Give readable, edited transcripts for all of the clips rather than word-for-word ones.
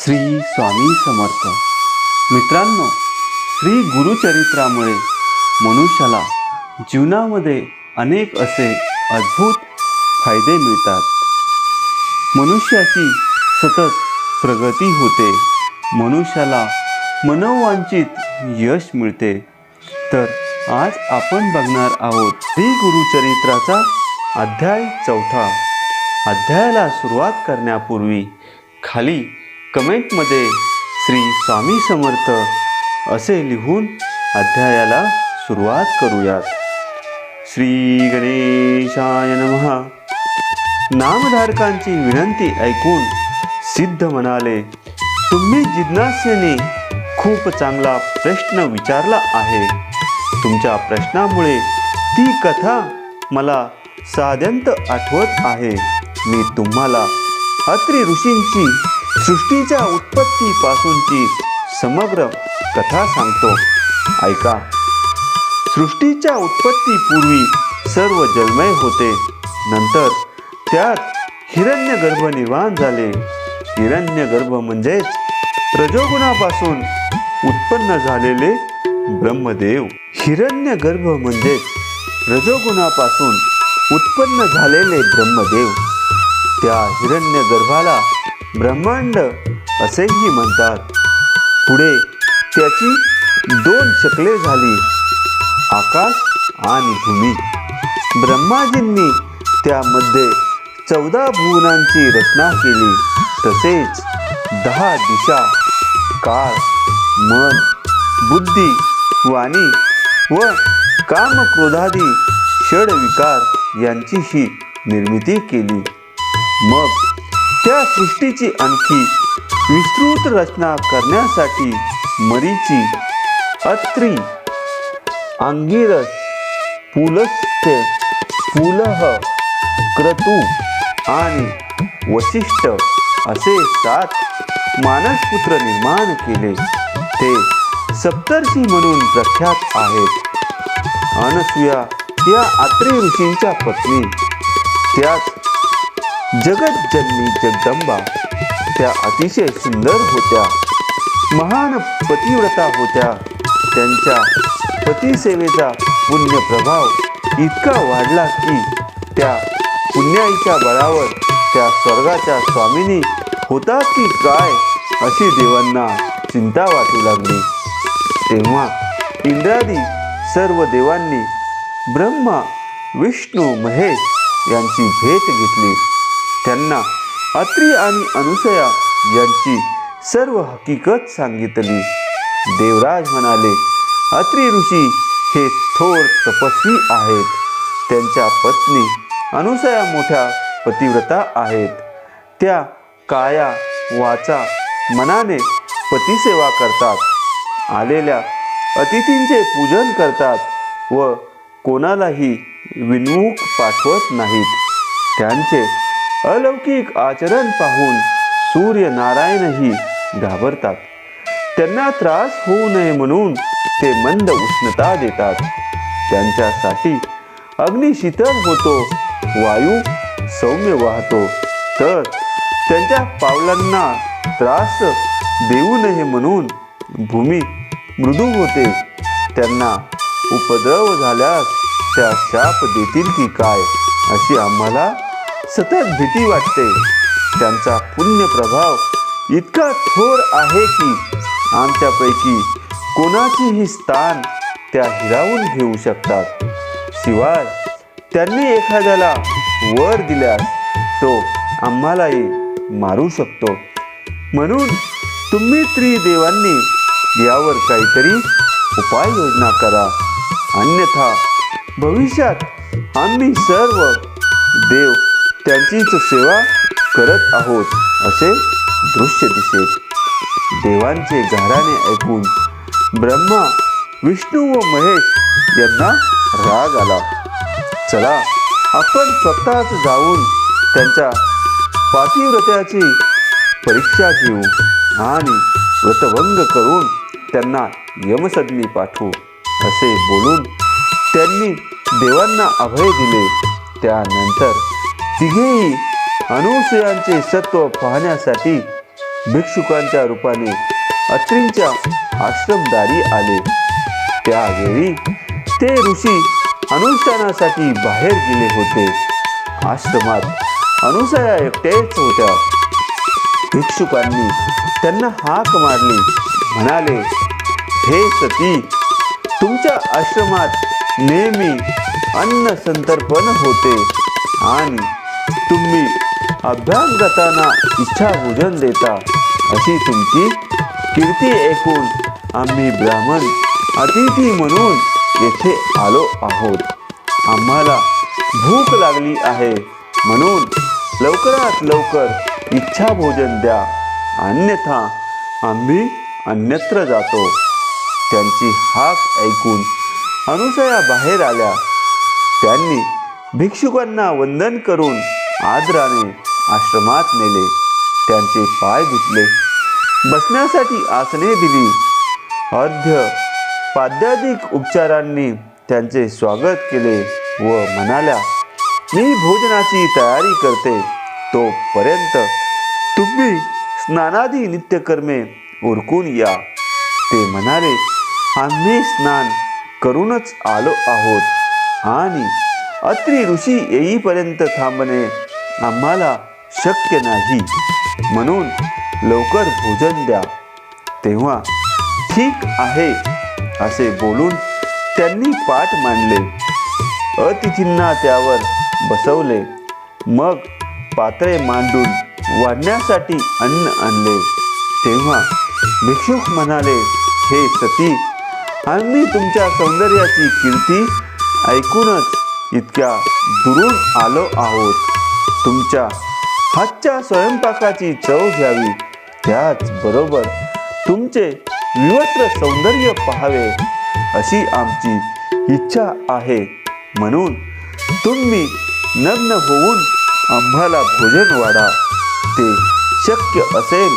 श्री स्वामी समर्थ. मित्रांनो, श्री गुरुचरित्रामुळे मनुष्याला जीवनामध्ये अनेक असे अद्भुत फायदे मिळतात. मनुष्याची सतत प्रगती होते, मनुष्याला मनोवांछित यश मिळते. तर आज आपण बघणार आहोत श्री गुरुचरित्राचा अध्याय 4. अध्यायाला सुरुवात करण्यापूर्वी खाली कमेंटमध्ये श्री स्वामी समर्थ असे लिहून अध्यायाला सुरुवात करूयात. श्री गणेशाय नमः. नामधारकांची विनंती ऐकून सिद्ध म्हणाले, तुम्ही जिज्ञासेने खूप चांगला प्रश्न विचारला आहे. तुमच्या प्रश्नामुळे ती कथा मला साद्यंत आठवत आहे. मी तुम्हाला अत्री ऋषींची सृष्टीच्या उत्पत्तीपासूनची समग्र कथा सांगतो, ऐका. सृष्टीच्या उत्पत्तीपूर्वी सर्व जलमय होते. नंतर त्यात हिरण्यगर्भ निर्माण झाले. हिरण्यगर्भ म्हणजेच रजोगुणापासून उत्पन्न झालेले ब्रह्मदेव. हिरण्यगर्भ म्हणजेच रजोगुणापासून उत्पन्न झालेले ब्रह्मदेव. त्या हिरण्यगर्भाला ब्रह्मांड असेही म्हणतात. पुढे त्याची 2 शकले झाली, आकाश आणि भूमी. ब्रह्माजींनी त्यामध्ये 14 भुवनांची रचना केली. तसेच 10 दिशा, काळ, मन, बुद्धी, वाणी व काम क्रोधादी षड्विकार यांचीही निर्मिती केली. मग त्या सृष्टीची आणखी विस्तृत रचना करण्यासाठी मरीची, अत्री, अंगिरस, पुलस्त्य, पुलह, क्रतु आणि वसिष्ठ असे 7 मानसपुत्र निर्माण केले. ते सप्तर्षी म्हणून प्रख्यात आहेत. अनसूया या अत्री ऋषींच्या पत्नी. त्याच जगज्जननी जगदंबा. त्या अतिशय सुंदर होत्या, महान पतिव्रता होत्या. त्यांच्या पतिसेवेचा पुण्यप्रभाव इतका वाढला की त्या पुण्याईच्या बळावर त्या स्वर्गाच्या स्वामिनी होतात की काय अशी देवांना चिंता वाटू लागली. तेव्हा इंद्रादी सर्व देवांनी ब्रह्मा, विष्णू, महेश यांची भेट घेतली. त्यांना अत्री आणि अनुसया यांची सर्व हकीकत सांगितली. देवराज म्हणाले, अत्री ऋषी हे थोर तपस्वी आहेत. त्यांच्या पत्नी अनुसया मोठ्या पतिव्रता आहेत. त्या काया, वाचा, मनाने पतिसेवा करतात. आलेल्या अतिथींचे पूजन करतात व कोणालाही विनमुख पाठवत नाहीत. त्यांचे अलौकिक आचरण पाहून सूर्यनारायणही घाबरतात. त्यांना त्रास होऊ नये म्हणून ते मंद उष्णता देतात. त्यांच्यासाठी अग्नी शीतल होतो, वायू सौम्य वाहतो. तर त्यांच्या पावलांना त्रास देऊ नये म्हणून भूमी मृदू होते. त्यांना उपद्रव झाल्यास त्या शाप देतील की काय अशी आम्हाला सतत भीती वाटते. त्यांचा पुण्य प्रभाव इतका थोर आहे की आमच्यापैकी कोणाचेही स्थान त्या हिरावून घेऊ शकतात. शिवाय त्यांनी एखाद्याला वर दिल्यास तो आम्हालाही मारू शकतो. म्हणून तुम्ही त्रिदेवांनी यावर काहीतरी उपाययोजना करा, अन्यथा भविष्यात आम्ही सर्व देव त्यांचीच सेवा करत आहोत असे दृश्य दिसेल. देवांचे गाऱ्हाणे ऐकून ब्रह्मा, विष्णू व महेश यांना राग आला. चला, आपण स्वतःच जाऊन त्यांच्या पातिव्रत्याची परीक्षा घेऊ आणि व्रतभंग करून त्यांना यमसदनी पाठवू असे बोलून त्यांनी देवांना अभय दिले. त्यानंतर तिघेही अनुसूयांचे सत्व पाहण्यासाठी भिक्षुकांच्या रूपाने अत्रींच्या आश्रमदारी आले. त्यावेळी ते ऋषी अनुष्ठानासाठी बाहेर गेले होते. आश्रमात अनुसया एकट्याच होत्या. भिक्षुकांनी त्यांना हाक मारली. म्हणाले, हे सती, तुमच्या आश्रमात नेहमी अन्न संतर्पण होते आणि तुम्ही अभ्यागतांना इच्छा भोजन देता. अशी तुमची कीर्ती ऐकून आम्ही ब्राह्मण अतिथी म्हणून येथे आलो आहोत. आम्हाला भूक लागली आहे, म्हणून लवकरात लवकर इच्छा भोजन द्या, अन्यथा आम्ही अन्यत्र जातो. त्यांची हाक ऐकून अनुसया बाहेर आल्या. त्यांनी भिक्षुकांना वंदन करून आदराने आश्रमात नेले. त्यांचे पाय धुतले, बसण्यासाठी आसने दिली. अर्ध्य पाद्यादिक उपचारांनी त्यांचे स्वागत केले व म्हणाल्या, मी भोजनाची तयारी करते, तोपर्यंत तुम्ही स्नानादी नित्यकर्मे उरकून या. ते म्हणाले, आम्ही स्नान करूनच आलो आहोत आणि अत्री ऋषी येईपर्यंत थांबणे आम्हाला शक्य नाही, म्हणून लवकर भोजन द्या. तेव्हा ठीक आहे असे बोलून त्यांनी पाठ मांडले. अतिथींना त्यावर बसवले. मग पात्रे मांडून वाढण्यासाठी अन्न आणले. तेव्हा भिक्षुक म्हणाले, हे सती, आम्ही तुमच्या सौंदर्याची कीर्ती ऐकूनच इतक्या दुरून आलो आहोत. तुमच्या हातच्या स्वयंपाकाची चव घ्यावी, त्याचबरोबर तुमचे विवस्त्र सौंदर्य पाहावे अशी आमची इच्छा आहे. म्हणून तुम्ही नग्न होऊन आम्हाला भोजन वाढा. ते शक्य असेल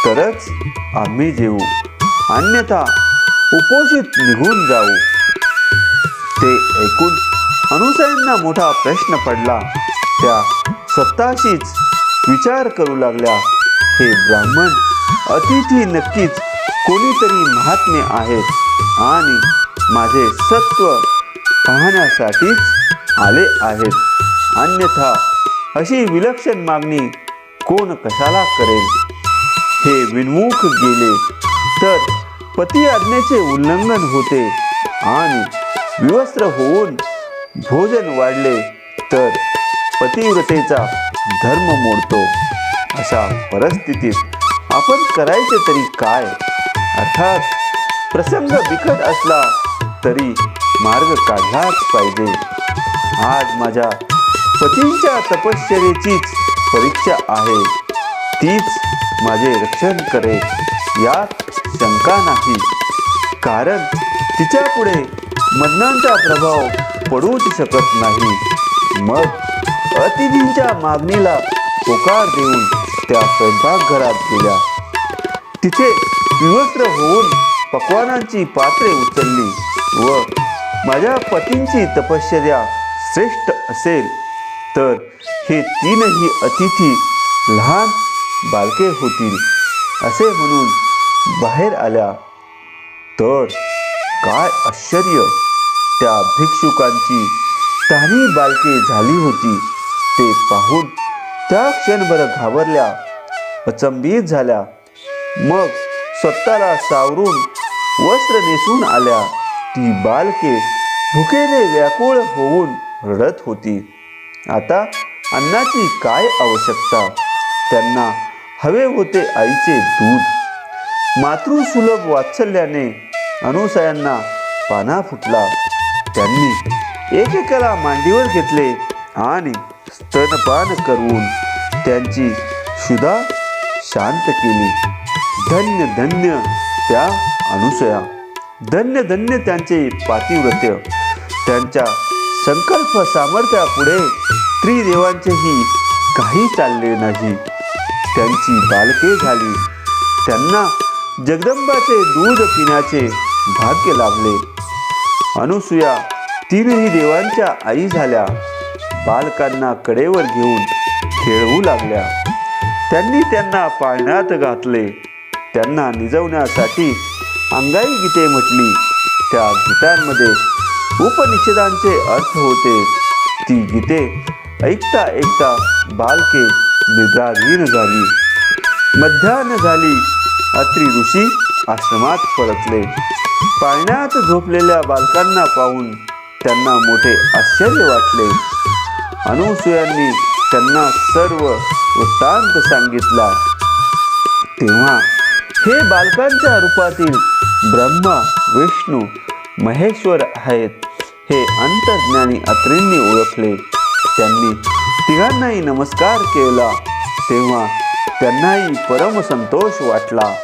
तरच आम्ही जेवू, अन्यथा उपोषित निघून जाऊ. ते ऐकून अनुसयांना मोठा प्रश्न पडला. त्या स्वतःशीच विचार करू लागल्या, हे ब्राह्मण अतिथी नक्कीच कोणीतरी महात्मे आहेत आणि माझे सत्व पाहण्यासाठीच आले आहेत, अन्यथा अशी विलक्षण मागणी कोण कशाला करेल. हे विनमुख गेले तर पती आज्ञेचे उल्लंघन होते आणि विवस्त्र होऊन भोजन वाढले तर पतिव्रतेचा धर्म मोडतो. अशा परिस्थितीत आपण करायचे तरी काय? अर्थात प्रसंग बिकट असला तरी मार्ग काढलाच पाहिजे. आज माझ्या पतींच्या तपश्चर्येचीच परीक्षा आहे. तीच माझे रक्षण करेल यात शंका नाही, कारण तिच्या पुढे मदनांचा प्रभाव पडूच शकत नाही. मग अतिथींच्या मागणीला होकार देऊन त्या स्वयंपाकघरात गेल्या. तिथे विवस्त्र होऊन पक्वानांची पात्रे उचलली व माझ्या पतींची तपश्चर्या श्रेष्ठ असेल तर हे तीनही अतिथी लहान बालके होतील असे म्हणून बाहेर आल्या. तर काय आश्चर्य, त्या भिक्षुकांची तहानी बालके झाली होती. ते पाहून त्या क्षणभर घाबरल्या, अचंबित झाल्या. मग स्वतःला सावरून वस्त्र नेसून आल्या. ती बालके भुकेने व्याकुळ होऊन रडत होती. आता अन्नाची काय आवश्यकता? त्यांना हवे होते आईचे दूध. मातृसुलभ वात्सल्याने अनुसयांना पाना फुटला. त्यांनी एकेकाला मांडीवर घेतले आणि स्तनपान करून त्यांची क्षुधा शांत केली. धन्य धन्य त्या अनुसया, धन्य धन्य त्यांचे पातिव्रत्य. त्यांच्या संकल्प सामर्थ्यापुढे त्रिदेवांचेही काही चालले नाही. त्यांची बालके झाली. त्यांना जगदंबाचे दूध पिण्याचे भाग्य लाभले. अनुसूया तीनही देवांच्या आई झाल्या. बालकांना कडेवर घेऊन खेळवू लागल्या. त्यांनी त्यांना पाळण्यात घातले. त्यांना निजवण्यासाठी अंगाई गीते म्हटली. त्या गीतांमध्ये उपनिषदांचे अर्थ होते. ती गीते ऐकता ऐकता बालके निद्राधीन झाली. मध्यान्ह झाली. अत्री ऋषी आश्रमात परतले. पाळण्यात झोपलेल्या बालकांना पाहून त्यांना मोठे आश्चर्य वाटले. अनुसूयांनी त्यांना सर्व वृत्तांत सांगितला. तेव्हा हे बालकांच्या रूपातील ब्रह्मा, विष्णू, महेश्वर आहेत हे अंतर्ज्ञानी अत्रींनी ओळखले. त्यांनी तिघांनाही नमस्कार केला. तेव्हा त्यांनाही परमसंतोष वाटला.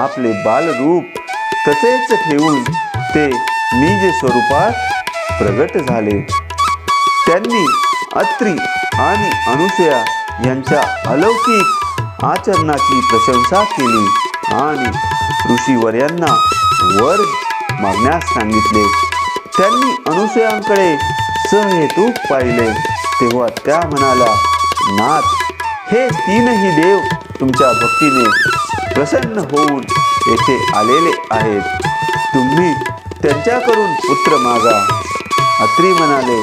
आपले बालरूप तसेच ठेवून ते निज स्वरूपात प्रगट झाले. त्यांनी अत्री आणि अनुसूया यांच्या अलौकिक आचरणाची प्रशंसा केली आणि ऋषीवर्यांना वर मागण्यास सांगितले. त्यांनी अनुसूयांकडे सहेतूक पाहिले. तेव्हा त्या म्हणाल्या, नाथ, हे तीनही देव तुमच्या भक्तीने प्रसन्न होऊन येथे आलेले आहेत. तुम्ही त्यांच्याकडून पुत्र मागा. अत्री म्हणाले,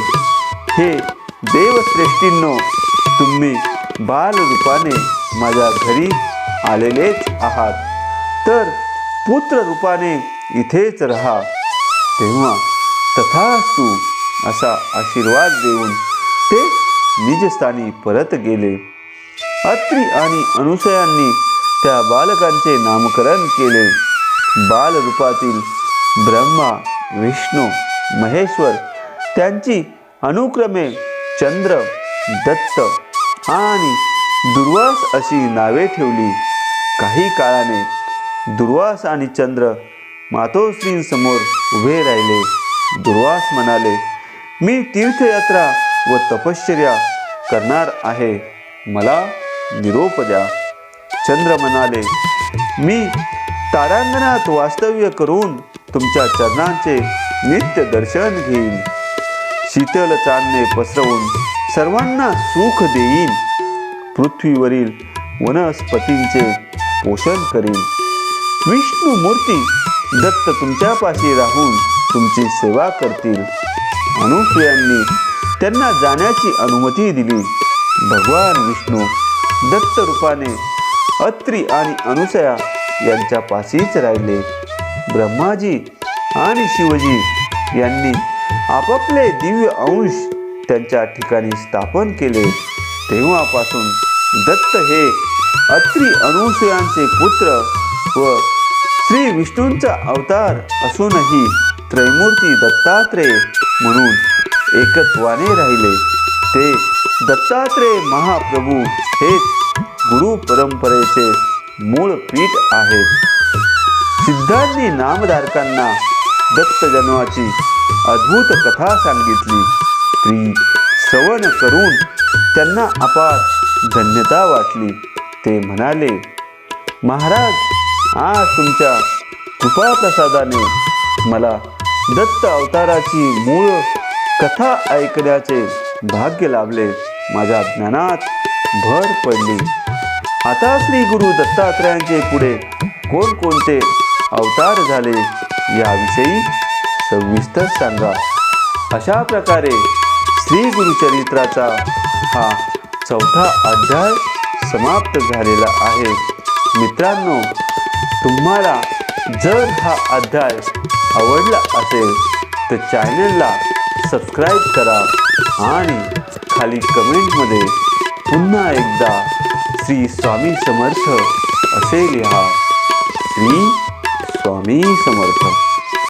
हे देवश्रेष्ठींनो, तुम्ही बालरूपाने माझ्या घरी आलेलेच आहात, तर पुत्र रूपाने इथेच राहा. तेव्हा तथास्तु असा आशीर्वाद देऊन ते निजस्थानी परत गेले. अत्री आणि अनुसूयांनी त्या बालकांचे नामकरण केले. बालरूपातील ब्रह्मा, विष्णू, महेश्वर त्यांची अनुक्रमे चंद्र, दत्त आणि दुर्वास अशी नावे ठेवली. काही काळाने दुर्वास आणि चंद्र मातोश्रींसमोर उभे राहिले. दुर्वास म्हणाले, मी तीर्थयात्रा व तपश्चर्या करणार आहे, मला निरोप द्या. चंद्र म्हणाले, मी तारांगणात वास्तव्य करून तुमच्या चरणांचे नित्य दर्शन घेईन. शीतल चांदणे पसरवून सर्वांना सुख देईन. पृथ्वीवरील वनस्पतींचे पोषण करीन. विष्णू मूर्ती दत्त तुमच्यापाशी राहून तुमची सेवा करतील. अनुसूयांनी त्यांना जाण्याची अनुमती दिली. भगवान विष्णू दत्त रूपाने अत्री आणि अनुसूया यांच्या पाशीच राहिले. ब्रह्माजी आणि शिवजी यांनी आपापले दिव्य अंश त्यांच्या ठिकाणी स्थापन केले. तेव्हापासून दत्त हे अत्री अनुसूयांचे पुत्र व श्री विष्णूंचा अवतार असूनही त्रैमूर्ती दत्तात्रेय म्हणून एकत्वाने राहिले. ते दत्तात्रेय महाप्रभू हेच गुरु परंपरेचे मूळ पीठ आहेत. सिद्धांनी नामधारकांना दत्त जन्माची अद्भुत कथा सांगितली. ती श्रवण करून त्यांना अपार धन्यता वाटली. ते म्हणाले, महाराज, आज तुमच्या कृपाप्रसादाने मला दत्त अवताराची मूळ कथा ऐकण्याचे भाग्य लाभले. माझ्या ज्ञानात भर पडली. आता श्री गुरु दत्तात्रेयांचे पुढे कोणकोणते अवतार झाले याविषयी सविस्तर सांगा. अशा प्रकारे श्री गुरुचरित्राचा हा 4था अध्याय समाप्त झालेला आहे. मित्रांनो, तुम्हाला जर हा अध्याय आवडला असेल तर चॅनलला सबस्क्राईब करा आणि खाली कमेंटमध्ये पुन्हा एकदा श्री स्वामी समर्थ असे लिहा. श्री स्वामी समर्थ.